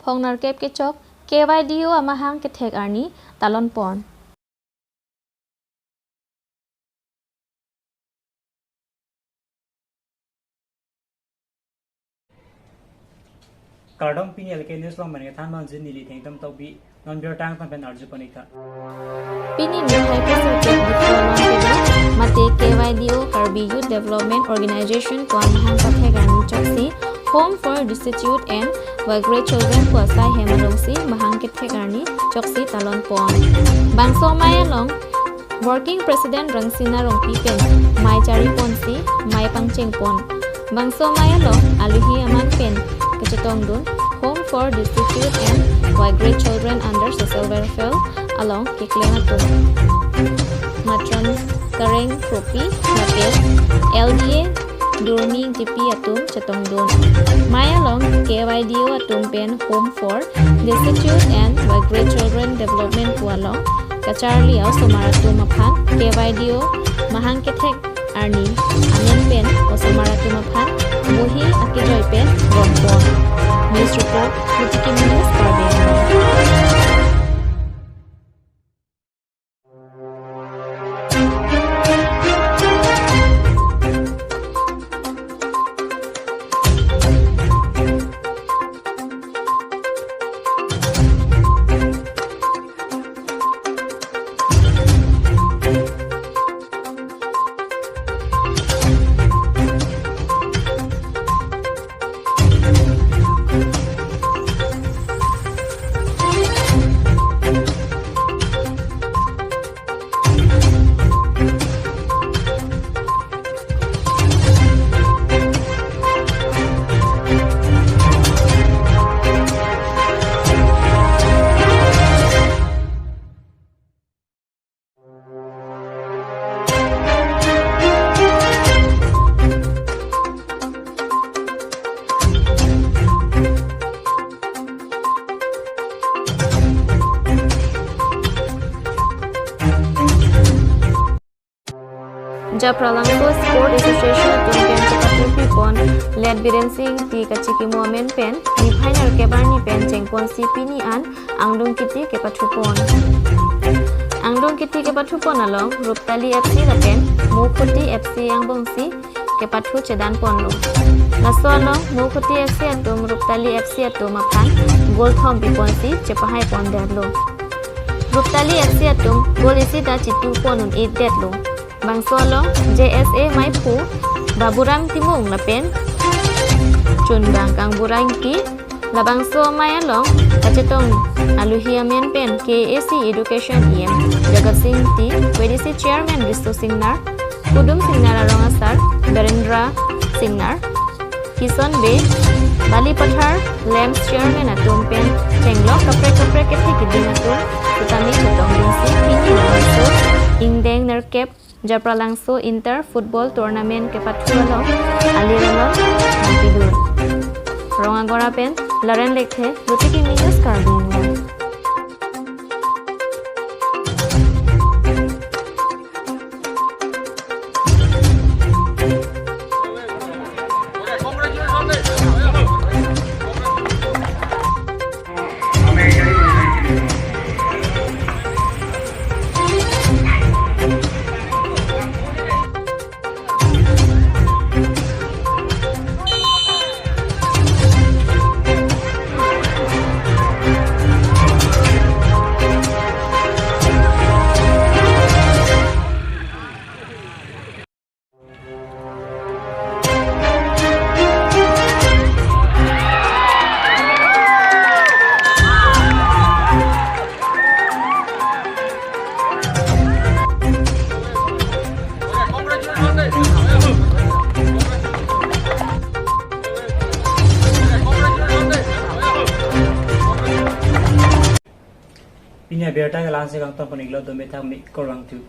Phongnar kep ke chok KYDO amahang ke thek arni talon pon. Kardom pini alke news long mane than man jin nili thengtam tobi non biar tang pan pen arju panika Pini ni hai ke subject diploma ke mate KYDO Karbi Youth Development Organization ko amahang ka thek arni choksi Home for Destitute and Migrant Children ko asai hemalongsi mahang ke thek arni choksi talon pon. Bangso maya long Working President Rangsina Rongpi pen mai chari ponsi mai pangcheng pon. Bangso maya long aluhi aman pen Kecetong dun Home for Destitute and Migrant Children under Social Welfare along Kiklematun Matron Kareng Propi Mapel LDA Durni GP atum Cetong dun Maya long KYDO atum pen Home for Destitute and Migrant Children Development Kualong Kacharli au Somaratu Maphan KYDO Mahang Kethek Arni Amen pen o Somaratu Maphan Muhi Akijoy pen Rompon News Report Lutiki News Karben Japralangko Sport Association Tungken Kepatupi Pon Led Biren Singh Ti Kachiki Muamen Pen Ni Final Kebarni Pen Cengpon CP ni an Angdung Kiti Kepatupon Angdung Kiti Kepatupon along Ruptali FC la Pen Mukuti FC yang bongsi Kepatu Cedan Pon lo Laso along Mukuti FC atum Ruptali FC atum apan Gol Thom Piponsi Cepahai Pon lo Ruptali FC atum Gol isi da Citu Pon un 8 lo Bangso long JSA Maipu Baburang Timung lapen Chunbang Kang Burang Ki Labangso Maya long Kacetong Aluhi Amen Pen KAC Education EM Jagat Singh T WDC Chairman Risto Singnar Kudum Singnar Arong Asar Darendra Singnar Kison B Bali Pathar Lams Chairman Atum Pen Chenglok Kapre Kethi Kidin Atum Sutami Chetong Dinsi Pini Labangso Ingdeng Nerkep Japralangso Inter Football Tournament Kepatualong Aliralong Nampidur Rongagora Pen Laren Lekhe Lutiki News Karben Pinya berta ke lanse kang ton peniglo do metham mi korang tu